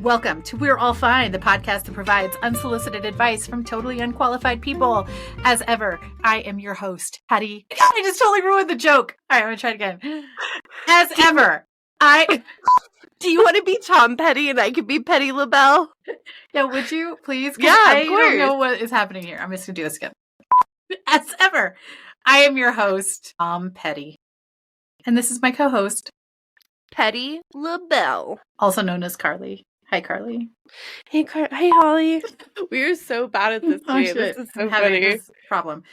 Welcome to We're All Fine, the podcast that provides unsolicited advice from totally unqualified people. As ever, I am your host, Patty. God, I just totally ruined the joke. All right, I'm going to try it again. As ever, Do you want to be Tom Petty and I could be Petty LaBelle? Yeah, would you please? Yeah, I of course. don't know what is happening here. I'm just going to do this again. As ever, I am your host, Tom Petty. And this is my co-host, Petty LaBelle. also known as Carly. Hi, Carly. Hey, hey, Holly. We are so bad at this game. Shit. This is so I'm having funny. this problem.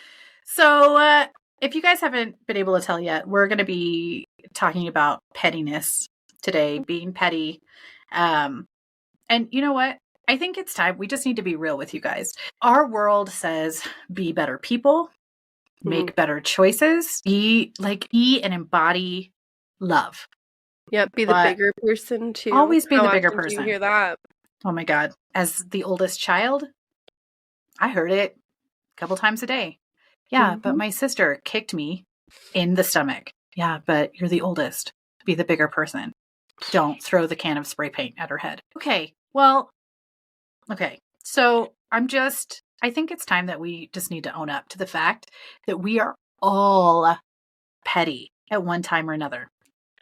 So, if you guys haven't been able to tell yet, we're going to be talking about pettiness today, being petty. And you know what? I think it's time. We just need to be real with you guys. Our world says be better people, make better choices, be and embody love. Yep, be the bigger person too. Always be the bigger often person. Do you hear that? Oh my God. As the oldest child, I heard it a couple times a day. Yeah, but my sister kicked me in the stomach. Yeah, but you're the oldest. Be the bigger person. Don't throw the can of spray paint at her head. Okay, so I think it's time that we just need to own up to the fact that we are all petty at one time or another.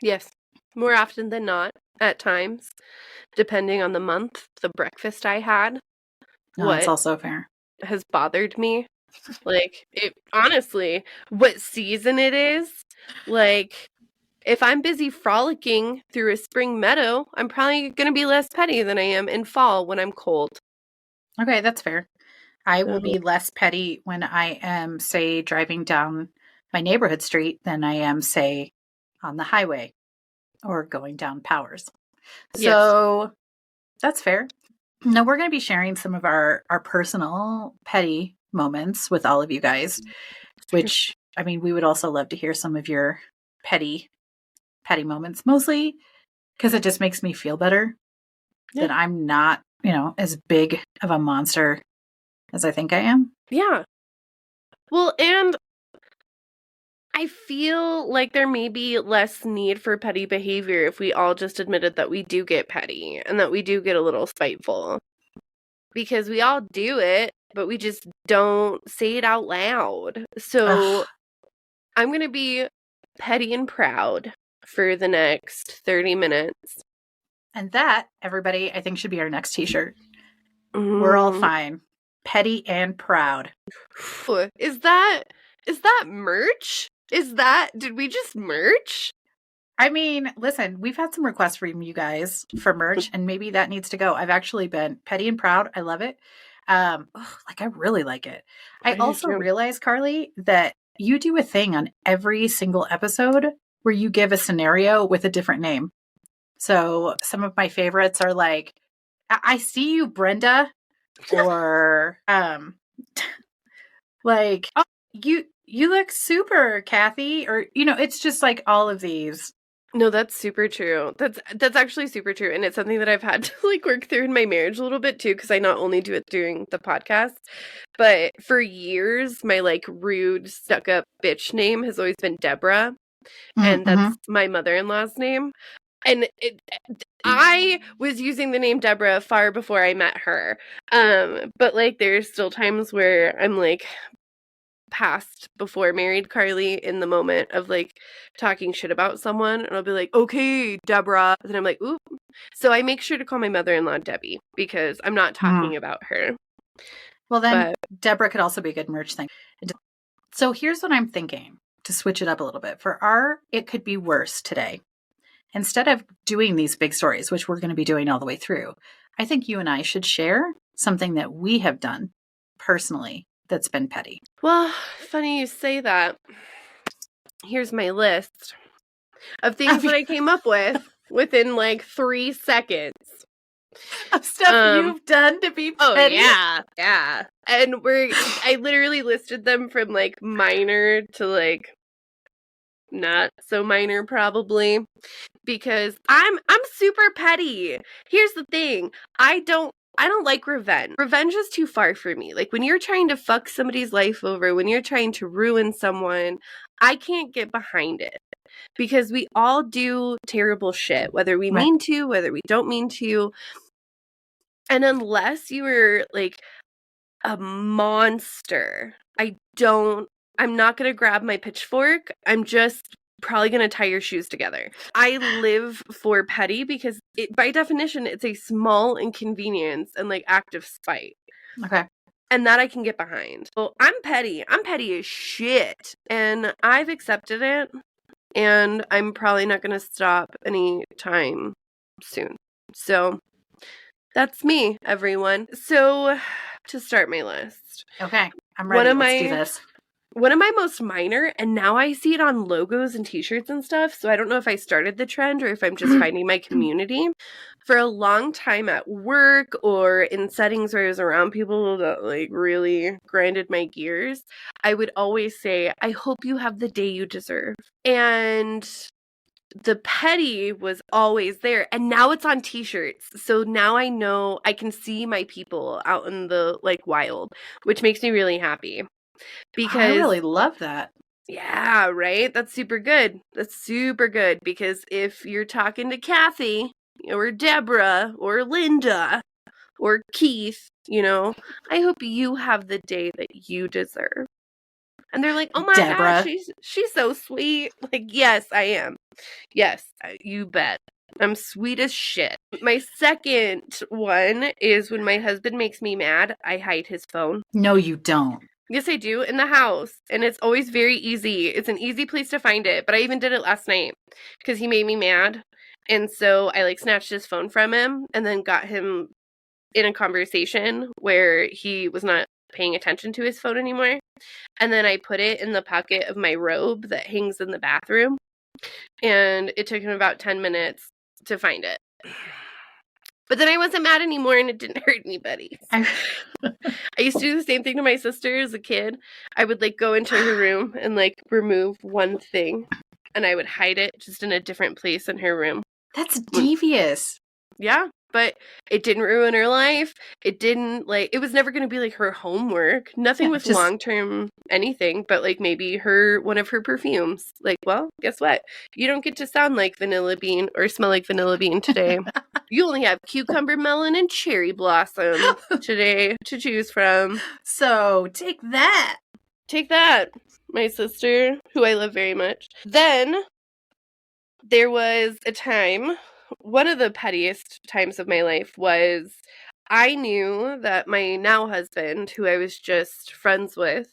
Yes, more often than not, at times, depending on the month, the breakfast I had. That's also fair. Has bothered me. Honestly, what season it is, if I'm busy frolicking through a spring meadow, I'm probably going to be less petty than I am in fall when I'm cold. Okay, that's fair. I will be less petty when I am, say, driving down my neighborhood street than I am, say, on the highway or going down Powers. So that's fair. Now we're going to be sharing some of our personal petty moments with all of you guys, which, I mean, we would also love to hear some of your petty moments, mostly because it just makes me feel better that I'm not, as big of a monster as I think I am. Yeah. Well, and I feel like there may be less need for petty behavior if we all just admitted that we do get petty and that we do get a little spiteful. Because we all do it, but we just don't say it out loud. So I'm going to be petty and proud for the next 30 minutes. And that, everybody, I think should be our next t-shirt. We're all fine. Petty and proud. Is that merch? Did we just merch? I mean, listen, we've had some requests from you guys for merch, and maybe that needs to go. I've actually been petty and proud. I love it. I really like it. I also realized, Carly, that you do a thing on every single episode where you give a scenario with a different name. So some of my favorites are like, I see you, Brenda, or you look super, Kathy, or it's just like all of these. No, that's super true. That's actually super true, and it's something that I've had to work through in my marriage a little bit too, because I not only do it during the podcast, but for years my rude, stuck-up bitch name has always been Deborah, and that's my mother-in-law's name. And I was using the name Deborah far before I met her. But there's still times where I'm past before married Carly in the moment of talking shit about someone, and I'll be like, okay, Deborah. And then I'm like, oop. So I make sure to call my mother-in-law Debbie because I'm not talking about her. Well, then Deborah could also be a good merch thing. So here's what I'm thinking to switch it up a little bit. For our It Could Be Worse today, instead of doing these big stories, which we're going to be doing all the way through, I think you and I should share something that we have done personally that's been petty. Well, funny you say that. Here's my list of things that I came up with within 3 seconds. Of stuff you've done to be petty? Oh, yeah. And I literally listed them from minor to not so minor probably, because I'm super petty. Here's the thing. I don't like revenge. Revenge is too far for me. When you're trying to fuck somebody's life over, when you're trying to ruin someone, I can't get behind it. Because we all do terrible shit, whether we mean to, whether we don't mean to. And unless you were like a monster, I'm not going to grab my pitchfork. I'm just probably going to tie your shoes together. I live for petty because by definition, it's a small inconvenience and like act of spite. Okay. And that I can get behind. Well, I'm petty. I'm petty as shit. And I've accepted it. And I'm probably not going to stop anytime soon. So that's me, everyone. So to start my list. Okay. I'm ready. Let's do this. One of my most minor, and now I see it on logos and t-shirts and stuff, so I don't know if I started the trend or if I'm just finding my community. For a long time at work or in settings where I was around people that like really grinded my gears, I would always say, I hope you have the day you deserve. And the petty was always there, and now it's on t-shirts. So now I know I can see my people out in the like wild, which makes me really happy. Because I really love that. Yeah, right? That's super good. That's super good because if you're talking to Kathy or Deborah or Linda or Keith, I hope you have the day that you deserve. And they're like, "Oh my Deborah. gosh, she's so sweet." Like, yes, I am. Yes, you bet. I'm sweet as shit. My second one is when my husband makes me mad, I hide his phone. No, you don't. Yes, I do, in the house, and it's always very easy. It's an easy place to find it, but I even did it last night because he made me mad, and so I, like, snatched his phone from him and then got him in a conversation where he was not paying attention to his phone anymore, and then I put it in the pocket of my robe that hangs in the bathroom, and it took him about 10 minutes to find it. But then I wasn't mad anymore and it didn't hurt anybody. I used to do the same thing to my sister as a kid. I would like go into her room and like remove one thing and I would hide it just in a different place in her room. That's devious. Yeah, but it didn't ruin her life. It didn't it was never going to be like her homework. Nothing with long-term anything, but like maybe one of her perfumes. Like, well, guess what? You don't get to sound like Vanilla Bean or smell like Vanilla Bean today. You only have cucumber, melon, and cherry blossom today to choose from. So take that. Take that, my sister, who I love very much. Then there was a time, one of the pettiest times of my life was I knew that my now husband, who I was just friends with,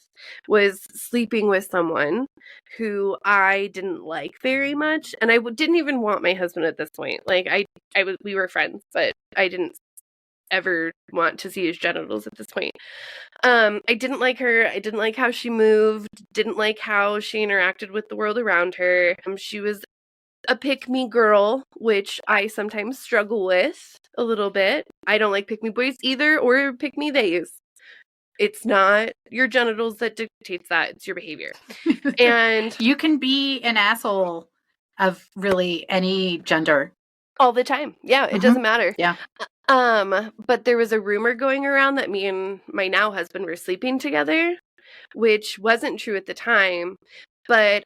was sleeping with someone who I didn't like very much. And I didn't even want my husband at this point. Like, we were friends, but I didn't ever want to see his genitals at this point. I didn't like her. I didn't like how she moved. Didn't like how she interacted with the world around her. She was a pick-me girl, which I sometimes struggle with a little bit. I don't like pick-me boys either, or pick-me-theys. It's not your genitals that dictates that. It's your behavior. And you can be an asshole of really any gender. All the time. Yeah, it doesn't matter. Yeah. But there was a rumor going around that me and my now husband were sleeping together, which wasn't true at the time, but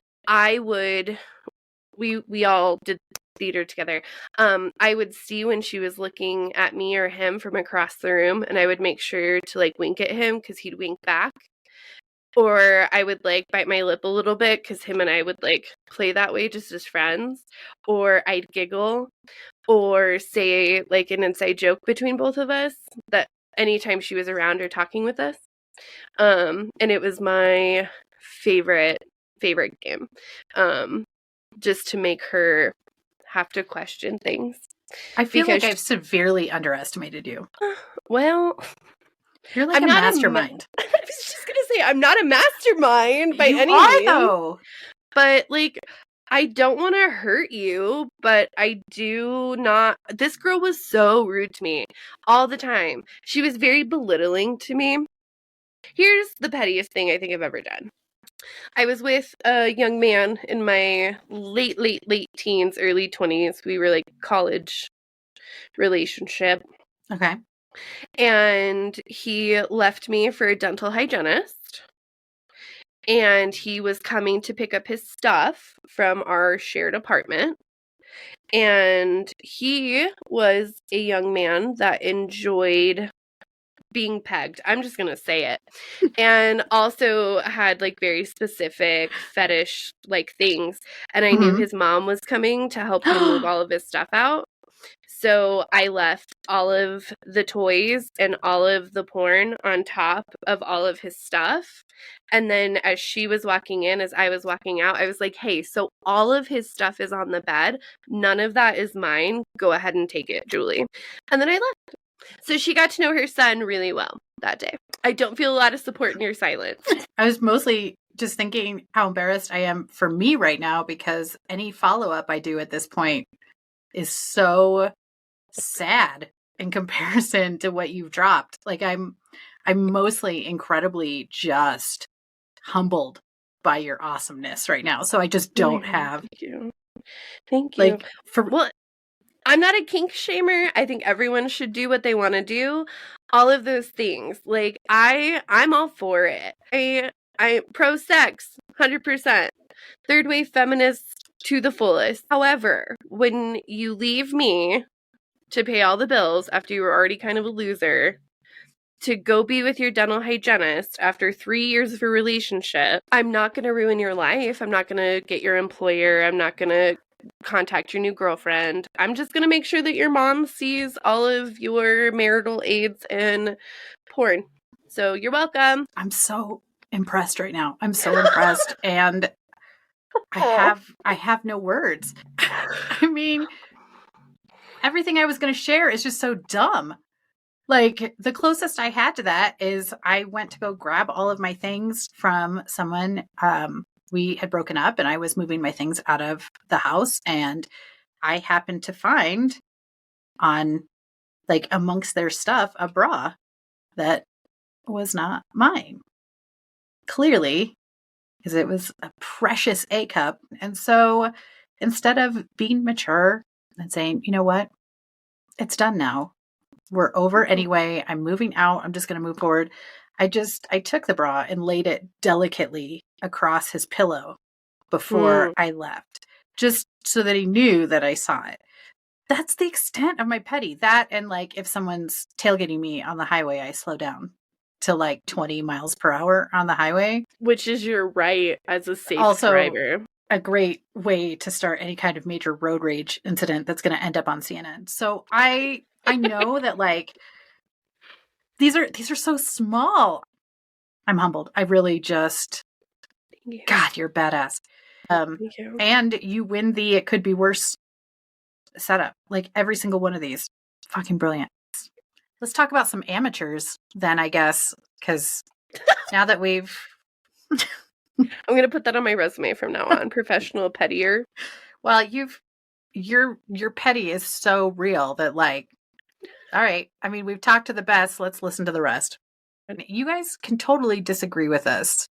we all did theater together. I would see when she was looking at me or him from across the room, and I would make sure to like wink at him because he'd wink back. Or I would like bite my lip a little bit because him and I would like play that way just as friends. Or I'd giggle or say like an inside joke between both of us that anytime she was around or talking with us. And it was my favorite game. Just to make her have to question things. I feel like I've severely underestimated you. Well, you're like a mastermind. I was just going to say, I'm not a mastermind by any means. Though. But like, I don't want to hurt you, but I do not. This girl was so rude to me all the time. She was very belittling to me. Here's the pettiest thing I think I've ever done. I was with a young man in my late teens, early 20s. We were like college relationship. Okay. And he left me for a dental hygienist. And he was coming to pick up his stuff from our shared apartment. And he was a young man that enjoyed being pegged. I'm just going to say it. And also had like very specific fetish like things. And I knew his mom was coming to help him move all of his stuff out. So I left all of the toys and all of the porn on top of all of his stuff. And then as she was walking in, as I was walking out, I was like, hey, so all of his stuff is on the bed. None of that is mine. Go ahead and take it, Julie. And then I left. So she got to know her son really well that day. I don't feel a lot of support in your silence. I was mostly just thinking how embarrassed I am for me right now, because any follow-up I do at this point is so sad in comparison to what you've dropped. Like I'm mostly incredibly just humbled by your awesomeness right now. So I just don't have. Thank you. Thank you. Like well, I'm not a kink shamer. I think everyone should do what they want to do. All of those things. Like I'm all for it. I pro sex 100%. Third wave feminist to the fullest. However, when you leave me to pay all the bills after you were already kind of a loser, to go be with your dental hygienist after 3 years of a relationship, I'm not going to ruin your life. I'm not going to get your employer. I'm not going to contact your new girlfriend. I'm just going to make sure that your mom sees all of your marital aids and porn. So you're welcome. I'm so impressed right now. I'm so impressed. And I have no words. I mean, everything I was going to share is just so dumb. Like, the closest I had to that is I went to go grab all of my things from someone. We had broken up and I was moving my things out of the house, and I happened to find on, like, amongst their stuff, a bra that was not mine. Clearly, because it was a precious A cup. And so instead of being mature and saying, you know what, it's done now. We're over anyway. I'm moving out. I'm just going to move forward. I took the bra and laid it delicately across his pillow before I left, just so that he knew that I saw it. That's the extent of my petty. That, and like, if someone's tailgating me on the highway, I slow down to like 20 miles per hour on the highway. Which is your right as a safe driver. A great way to start any kind of major road rage incident that's going to end up on CNN. So I know that, like, these are so small. I'm humbled. I really just, God, you're badass. Thank you. And you win the it could be worse setup. Like, every single one of these, fucking brilliant. Let's talk about some amateurs then, I guess, because now that we've... I'm going to put that on my resume from now on. Professional pettier. Well, your petty is so real that, like, all right. I mean, we've talked to the best. Let's listen to the rest. And you guys can totally disagree with us.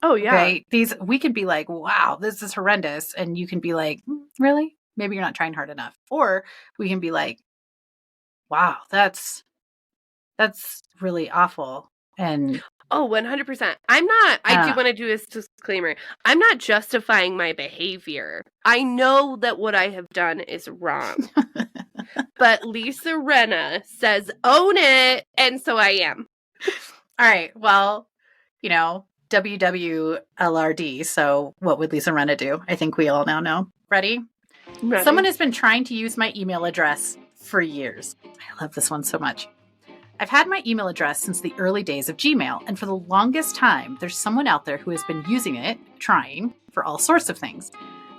Oh, yeah. Okay? We can be like, wow, this is horrendous. And you can be like, really? Maybe you're not trying hard enough. Or we can be like, wow, that's really awful. And oh, 100%. I do want to do a disclaimer. I'm not justifying my behavior. I know that what I have done is wrong. But Lisa Renna says, own it. And so I am. All right. Well, you know, WWLRD. So what would Lisa Renna do? I think we all now know. Ready? Someone has been trying to use my email address for years. I love this one so much. I've had my email address since the early days of Gmail, and for the longest time, there's someone out there who has been using it, trying, for all sorts of things.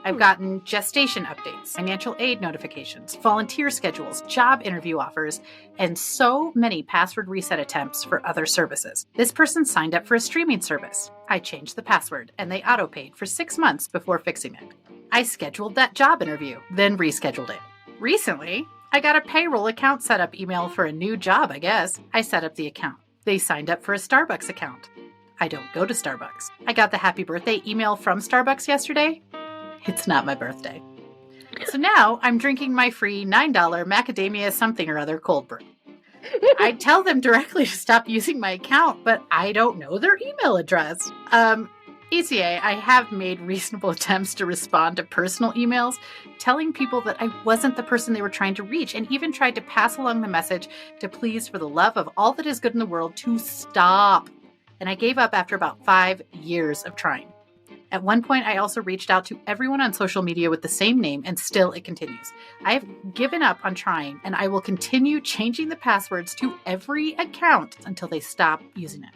I've gotten gestation updates, financial aid notifications, volunteer schedules, job interview offers, and so many password reset attempts for other services. This person signed up for a streaming service. I changed the password, and they auto-paid for 6 months before fixing it. I scheduled that job interview, then rescheduled it. Recently, I got a payroll account setup email for a new job, I guess. I set up the account. They signed up for a Starbucks account. I don't go to Starbucks. I got the happy birthday email from Starbucks yesterday. It's not my birthday. So now I'm drinking my free $9 macadamia something or other cold brew. I tell them directly to stop using my account, but I don't know their email address. ECA, I have made reasonable attempts to respond to personal emails, telling people that I wasn't the person they were trying to reach, and even tried to pass along the message to please, for the love of all that is good in the world, to stop. And I gave up after about 5 years of trying. At one point, I also reached out to everyone on social media with the same name, and still it continues. I have given up on trying, and I will continue changing the passwords to every account until they stop using it.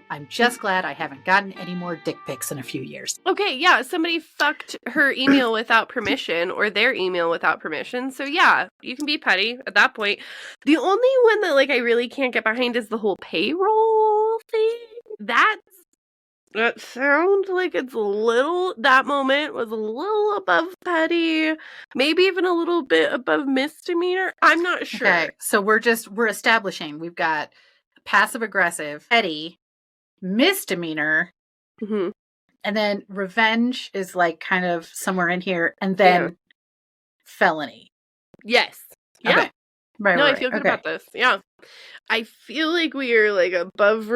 I'm just glad I haven't gotten any more dick pics in a few years. Okay, yeah, somebody fucked her email without permission or their email without permission. So yeah, you can be petty at that point. The only one that I really can't get behind is the whole payroll thing. That sounds like it's that moment was a little above petty, maybe even a little bit above misdemeanor. I'm not sure. Okay, so we're establishing we've got passive aggressive, petty, misdemeanor, and then revenge is kind of somewhere in here, and then felony. Yes. Yeah. Okay. Right. No, I feel good about this. Yeah. I feel like we are above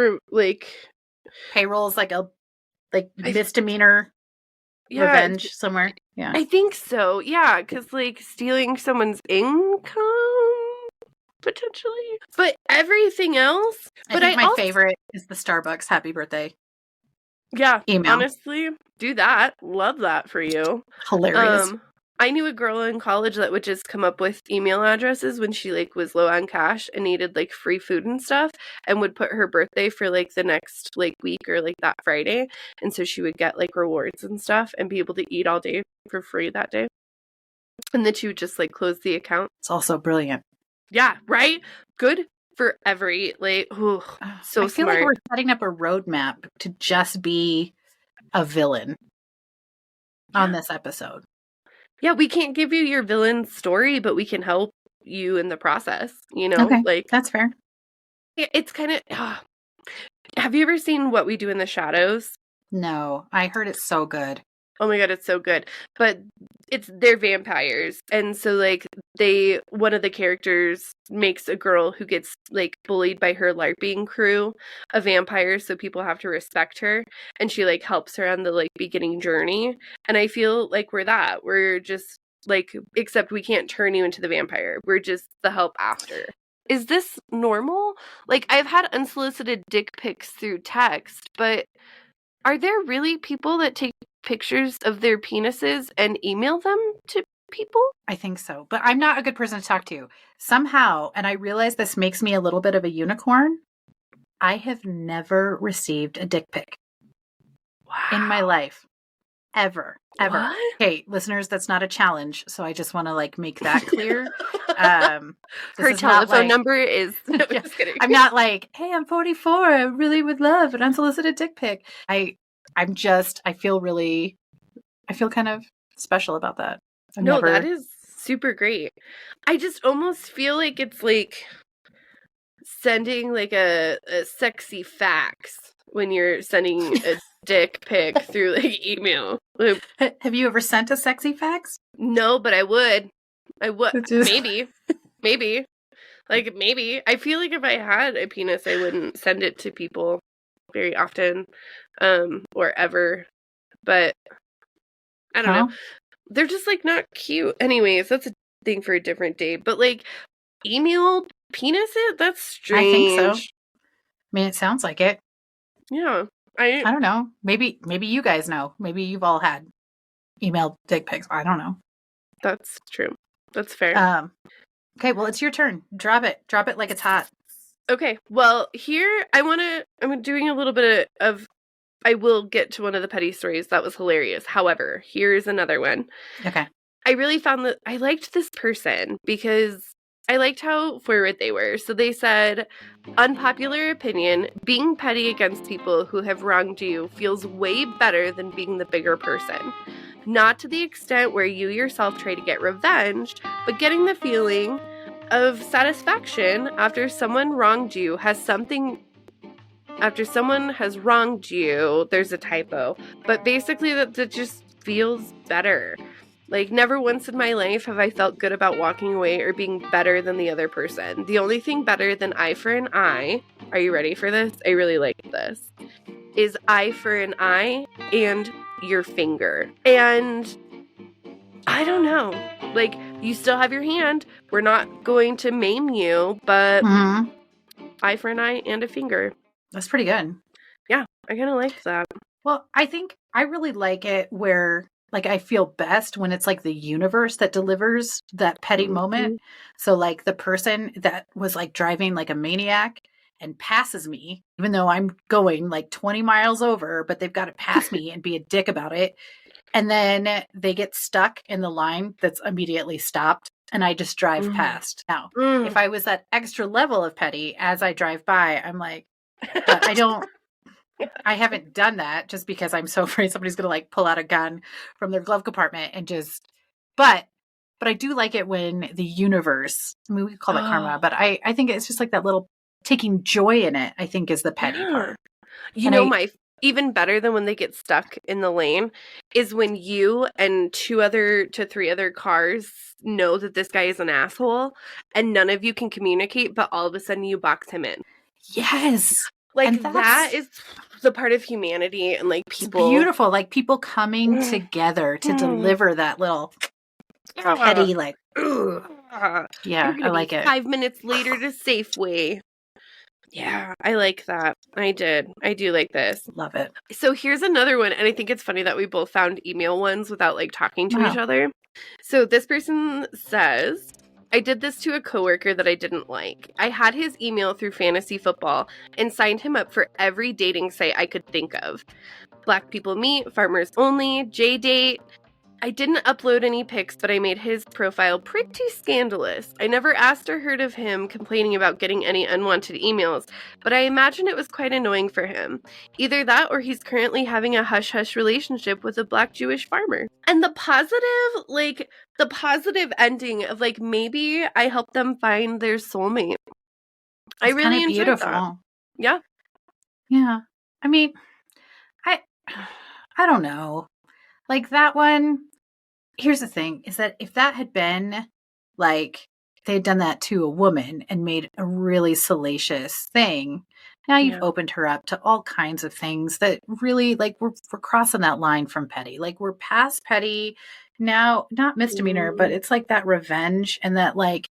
payroll is misdemeanor revenge somewhere. Yeah. I think so. Yeah, because stealing someone's income potentially, but everything else. I think my favorite is the Starbucks happy birthday. Yeah, email. Honestly, do that. Love that for you. Hilarious. I knew a girl in college that would just come up with email addresses when she was low on cash and needed free food and stuff, and would put her birthday for the next week or that Friday, and so she would get rewards and stuff and be able to eat all day for free that day, and then she would just close the account. It's also brilliant. Yeah, right? Good for every so I feel smart. We're setting up a roadmap to just be a villain on this episode. Yeah, we can't give you your villain story, but we can help you in the process, Okay, that's fair. It's kind of... Have you ever seen What We Do in the Shadows? No, I heard it's so good. Oh my god, it's so good. But they're vampires. And so one of the characters makes a girl who gets bullied by her LARPing crew a vampire, so people have to respect her. And she helps her on the beginning journey. And I feel we're that. We're just except we can't turn you into the vampire. We're just the help after. Is this normal? I've had unsolicited dick pics through text, but are there really people that take pictures of their penises and email them to people? I think so, but I'm not a good person to talk to. Somehow, and I realize this makes me a little bit of a unicorn, I have never received a dick pic. Wow. In my life. Ever. What? Okay, listeners, that's not a challenge, so I just want to make that clear. Her telephone number is... No, yeah, just kidding. I'm not hey, I'm 44. I really would love an unsolicited dick pic. I feel kind of special about that. That is super great. I just almost feel it's sending a sexy fax when you're sending a dick pic through email. Have you ever sent a sexy fax? No, but I would. Maybe. Maybe. Maybe. I feel if I had a penis, I wouldn't send it to people very often, or ever. But I don't know. They're just not cute. Anyways, that's a thing for a different day. But email penises? That's strange. I think so. I mean, it sounds like it. Yeah. I don't know. Maybe you guys know. Maybe you've all had email dick pics. I don't know. That's true. That's fair. Okay, well, it's your turn. Drop it. Drop it like it's hot. Okay. Well, here I'm doing a little bit of I will get to one of the petty stories. That was hilarious. However, here's another one. Okay. I really found that I liked this person because I liked how forward they were. So they said, unpopular opinion, being petty against people who have wronged you feels way better than being the bigger person. Not to the extent where you yourself try to get revenge, but getting the feeling of satisfaction after someone wronged you after someone has wronged you, there's a typo, but basically that just feels better. Never once in my life have I felt good about walking away or being better than the other person. The only thing better than eye for an eye, are you ready for this? I really like this, is eye for an eye and your finger. And I don't know. Like, you still have your hand. We're not going to maim you, but eye for an eye and a finger. That's pretty good. Yeah, I kind of like that. Well, I think I really like it where, like, I feel best when it's like the universe that delivers that petty moment. So, like, the person that was like driving like a maniac and passes me, even though I'm going like 20 miles over, but they've got to pass me and be a dick about it. And then they get stuck in the line that's immediately stopped, and I just drive past. Now, if I was that extra level of petty as I drive by, I'm like, but I haven't done that just because I'm so afraid somebody's going to like pull out a gun from their glove compartment and just, but I do like it when the universe, I mean, we could call it karma, but I think it's just like that little taking joy in it, I think is the petty part. You know, my even better than when they get stuck in the lane is when you and 2 to 3 other cars know that this guy is an asshole and none of you can communicate, but all of a sudden you box him in. Yes. Like, that is the part of humanity and like people. It's beautiful. Like people coming together to deliver that little petty, like, yeah, I like it. 5 minutes later to Safeway. Yeah, I like that. I do like this. Love it. So here's another one, and I think it's funny that we both found email ones without like talking to each other. So this person says, I did this to a coworker that I didn't like. I had his email through fantasy football and signed him up for every dating site I could think of. Black People Meet, Farmers Only, J-Date. I didn't upload any pics, but I made his profile pretty scandalous. I never asked or heard of him complaining about getting any unwanted emails, but I imagine it was quite annoying for him. Either that or he's currently having a hush-hush relationship with a Black Jewish farmer. And the positive ending of like, maybe I helped them find their soulmate. I really enjoyed that. Yeah. Yeah. I mean, I don't know. Like that one, here's the thing, is that if that had been like they had done that to a woman and made a really salacious thing, now you've opened her up to all kinds of things that really, like, we're crossing that line from petty. Like, we're past petty now, not misdemeanor, but it's like that revenge and that like,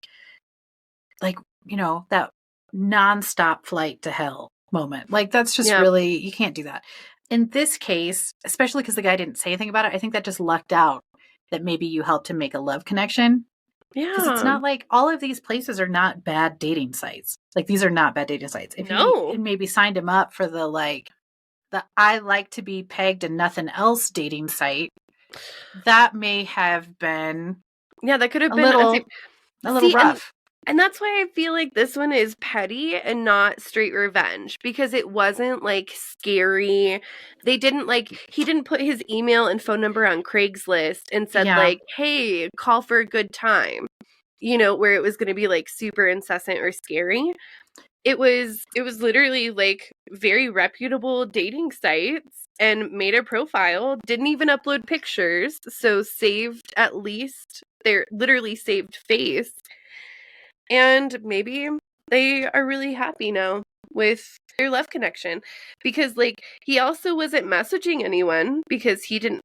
you know, that nonstop flight to hell moment. Like, that's just really, you can't do that. In this case, especially because the guy didn't say anything about it, I think that just lucked out that maybe you helped him make a love connection. Yeah. Because it's not like all of these places are not bad dating sites. Like, these are not bad dating sites. If you maybe signed him up for the I like to be pegged and nothing else dating site, that may have been that could have been a little rough. And that's why I feel like this one is petty and not straight revenge, because it wasn't like scary. He didn't put his email and phone number on Craigslist and said like, hey, call for a good time, you know, where it was going to be like super incessant or scary. It was literally like very reputable dating sites and made a profile, didn't even upload pictures. So saved at least their literally saved face. And maybe they are really happy now with their love connection, because like he also wasn't messaging anyone because he didn't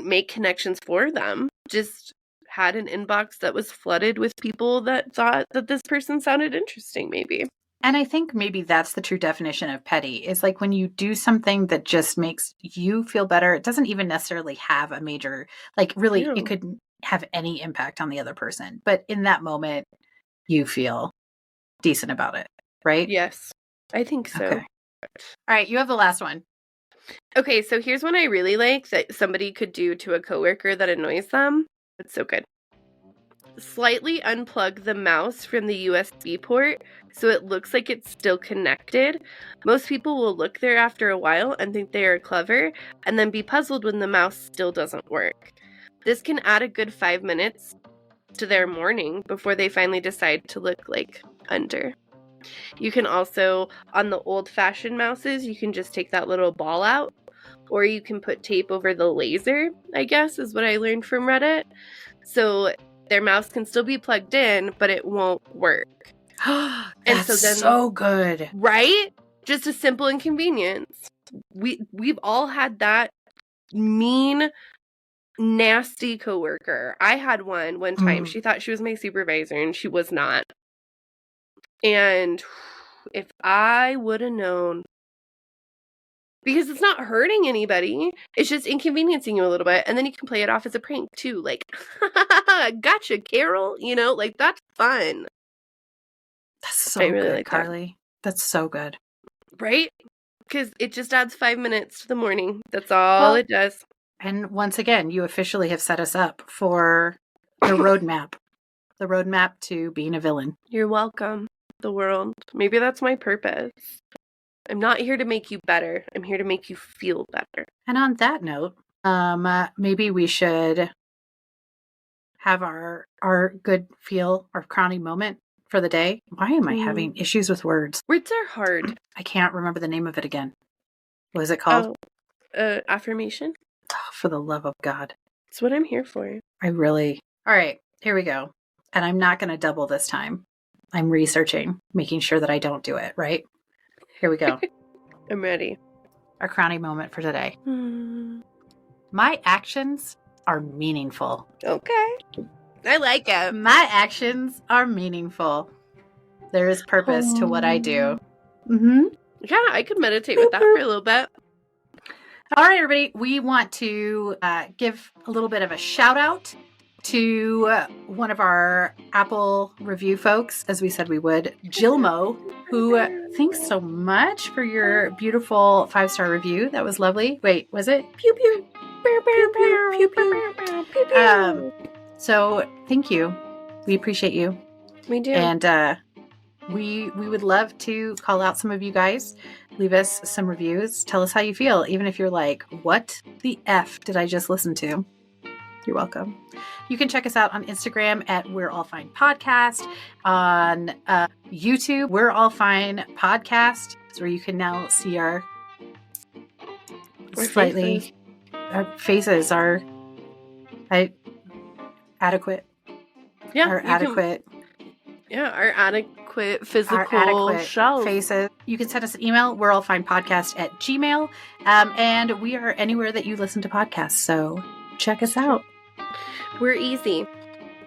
make connections for them. Just had an inbox that was flooded with people that thought that this person sounded interesting, maybe. And I think maybe that's the true definition of petty, is like when you do something that just makes you feel better. It doesn't even necessarily have a major, like really, it could have any impact on the other person. But in that moment, you feel decent about it, right? Yes, I think so. Okay. All right, you have the last one. Okay, so here's one I really like that somebody could do to a coworker that annoys them. It's so good. Slightly unplug the mouse from the USB port so it looks like it's still connected. Most people will look there after a while and think they are clever, and then be puzzled when the mouse still doesn't work. This can add a good 5 minutes to their morning before they finally decide to look like under. You can also, on the old-fashioned mouses, you can just take that little ball out, or you can put tape over the laser, I guess, is what I learned from Reddit. So their mouse can still be plugged in, but it won't work. And so then, so good. Right? just a simple inconvenience. We've all had that mean, nasty coworker. I had one time. She thought she was my supervisor and she was not. And if I would have known, because it's not hurting anybody, it's just inconveniencing you a little bit, and then you can play it off as a prank too, like, gotcha, Carol, like, that's fun. That's so really good, like Carly. That's so good. Right? Because it just adds 5 minutes to the morning. That's all it does. And once again, you officially have set us up for the roadmap. The roadmap to being a villain. You're welcome, the world. Maybe that's my purpose. I'm not here to make you better. I'm here to make you feel better. And on that note, maybe we should have our good feel, our crowning moment for the day. Why am I having issues with words? Words are hard. I can't remember the name of it again. What is it called? Affirmation? Oh, for the love of God. That's what I'm here for. All right, here we go. And I'm not going to double this time. I'm researching, making sure that I don't do it, right? Here we go. I'm ready. Our crowning moment for today. My actions are meaningful. Okay. I like it. My actions are meaningful. There is purpose to what I do. Mm-hmm. Yeah, I could meditate with that for a little bit. All right, everybody. We want to give a little bit of a shout out to one of our Apple review folks, as we said we would, Jilmo, who thanks so much for your beautiful 5-star review. That was lovely. Wait, was it? Pew pew. Pew pew pew pew pew. So thank you. We appreciate you. We do. And we would love to call out some of you guys. Leave us some reviews. Tell us how you feel, even if you're like, what the F did I just listen to? You're welcome. You can check us out on Instagram at We're All Fine Podcast. On YouTube, We're All Fine Podcast. It's where you can now see our faces. Our faces are adequate. Yeah. Our adequate physical shelf. Faces. You can send us an email, We're All Fine Podcast at Gmail. And we are anywhere that you listen to podcasts. So check us out. We're easy.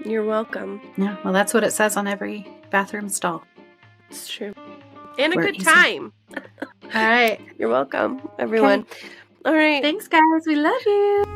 You're welcome. Yeah, well, that's what it says on every bathroom stall. It's true. And a We're good easy. time. All right. You're welcome, everyone. Okay. All right. Thanks, guys. We love you.